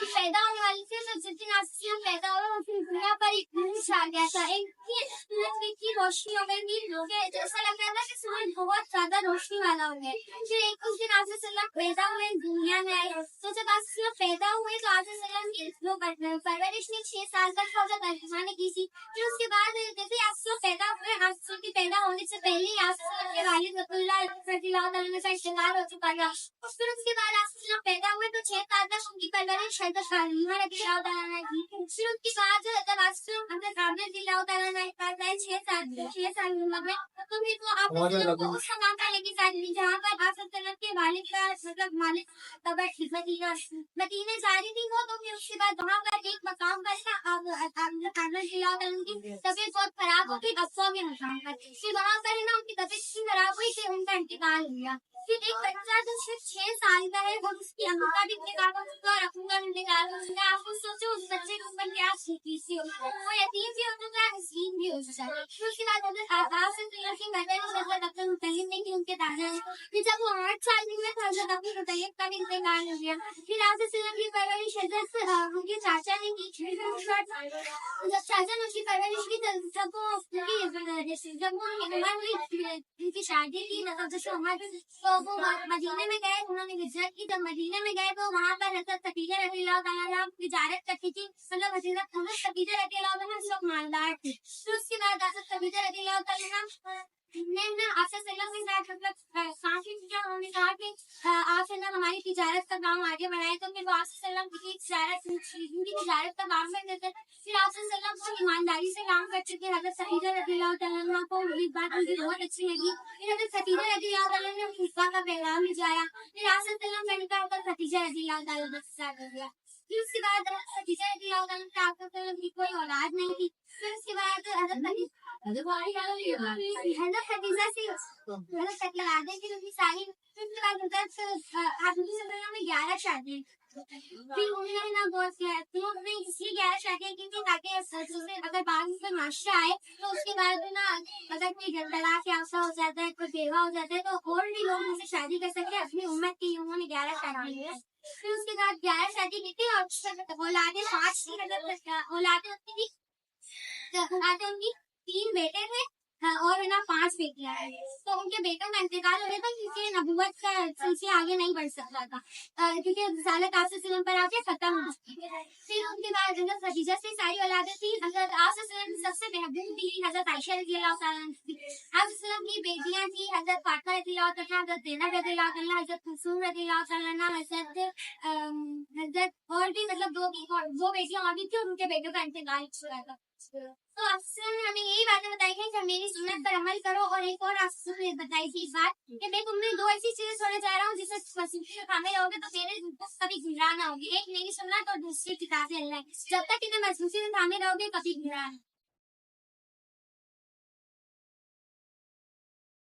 पैदा होने वाली थी, तो जिस दिन आसिया पैदा हुआ उस दिन दुनिया पर एक नूर छा गया था। एक सूरज की रोशनी हो गई थी, ऐसा लग रहा था कि सूरज बहुत ज्यादा रोशनी वाला हो गया। फिर एक उस दिन आसिया सल्लम पैदा हुए, दुनिया में आए। तो जब आसिया पैदा हुए तो आसिया सल्लम की परवरिश ने 6 साल तक हजरत अलीमा ने की थी। फिर उसके बाद जैसे आसिया पैदा हुए, आसिया की पैदा होने से पहले ही आसिया सल्लम के वालिद रसूलुल्लाह सल्लल्लाहु अलैहि वसल्लम का इंतकाल हो चुका था। फिर उसके बाद आसिया सल्लम पैदा हुए तो 6 साल तक उनकी परवरिश हजरत अलीमा रज़ियल्लाहु तआला अन्हा की। फिर उसके बाद जब आसिया हजरत आमिर रज़ियल्लाहु तआला अन्हा के पास आए 6 साल उम्र में, तो फिर वो आप उस मकाम पर लेके जाती जहाँ पर आप सल्लम के वालिद का मतलब मालिक तब मदीने जा रही थी वो। तो फिर उसके बाद वहाँ पर एक मकाम पर तबीयत बहुत खराब हो गई, अफवाह के मकाम पर। फिर वहाँ पर ना उनकी तबीयत इतनी खराब हुई कि उनका इंतकाल हो गया। फिर एक बच्चा जो सिर्फ 6 साल का है, वो उसकी अम्मा का भी इंतकाल हो चुका और अपना भी इंतकाल हो चुका। आप सोचो उस बच्चे के ऊपर क्या सीखी सी, वो यतीम भी हो चुका है, हसीन भी हो चुका है। फिर उसके बाद उनके दादा है। फिर जब वो 8 साल की में था, जब अपनी रुतैय्यब का भी इंतकाल हो गया। फिर आसिया सल्लम की परवरिश उनके चाचा ने की। जब चाचा ने उसकी परवरिश की, जब वो उनकी उम्र हुई, उनकी शादी की, मतलब जैसे उम्र, तो वो मदीने में गए, उन्होंने हिजरत की। जब मदीने में गए तो वहाँ पर हज़रत खदीजा रज़ियल्लाहु तआला अन्हा तिजारत करती थी। मतलब हज़रत खदीजा रज़ियल्लाहु तआला अन्हा मालदार थी। फिर उसके बाद हज़रत खदीजा रज़ियल्लाहु तआला अन्हा ने ना आसिया सल्लम के साथ मतलब काफी चीजें उन्होंने कहा कि आप सल्लम हमारी तिजारत का काम आगे बढ़ाए। तो फिर वो आसिया सल्लम की तिजारत का काम करते थे। फिर आसिया सल्लम को ईमानदारी से काम करते थे। हज़रत खदीजा रज़ियल्लाहु तआला अन्हा को ये बात उनकी बहुत अच्छी लगी। फिर हज़रत खदीजा रज़ियल्लाहु तआला अन्हा ने खुतबा का पैगाम भिजवाया। फिर आसिया सल्लम का निकाह होकर खदीजा रज़ियल्लाहु तआला अन्हा के साथ हो गया। फिर उसके बाद खदीजा रज़ियल्लाहु तआला अन्हा आसिया सल्लम की कोई औलाद नहीं थी। फिर उसके बाद हज़रत खदीजा से औलादे की उनकी सारी। फिर उसके बाद हज़रत 11 शादी। फिर उन्होंने ना बहुत उन्होंने इसलिए 11 शादियाँ की थी ताकि अगर बाद में माशरा आए तो उसके बाद ना अगर कोई तलाक याफ्ता हो जाता है, कोई बेवा हो जाता है, तो और भी लोग उनसे शादी कर सके अपनी उम्मत की। उन्होंने 11 शादी की। फिर उसके बाद 11 शादी की थी और औलादे 5 थी। औलादे होती थी, उनकी 3 बेटे थे और ना 5 बेटियां हैं। तो उनके बेटों का इंतकाल हो गया था क्योंकि नबुवत का सिलसिला आगे नहीं बढ़ सकता था, क्योंकि रिसालत आसिया सल्लम पर आके खत्म हो चुकी है। फिर उनके बाद हज़रत खदीजा से सारी औलादें थी। हज़रत आसिया सल्लम की सबसे महबूब बीवी हज़रत आयशा रज़ियल्लाहु तआला अन्हा थी। आसिया सल्लम की बेटियां थी हज़रत फातिमा रज़ियल्लाहु तआला, हज़रत ज़ैनब रज़ियल्लाहु तआला, हज़रत कुलसूम रज़ियल्लाहु तआला, हज़रत और भी मतलब 2 बेटियां और भी थी और उनके बेटों का इंतकाल हो चुका था। तो अफसर ने हमें यही बातें बताई हैं कि मेरी सुन्नत पर अमल करो। और एक और अफसर ने बताई थी इस बात कि मैं तुम्हें 2 ऐसी चीजें सुनाना चाह रहा हूँ जिससे मसीह खामे रहोगे तो मेरे कभी गुमराह ना होगी। एक मेरी सुन्नत और दूसरी किताब अल्लाह। जब तक इन्हें मजबूती से थामे रहोगे कभी गुमराह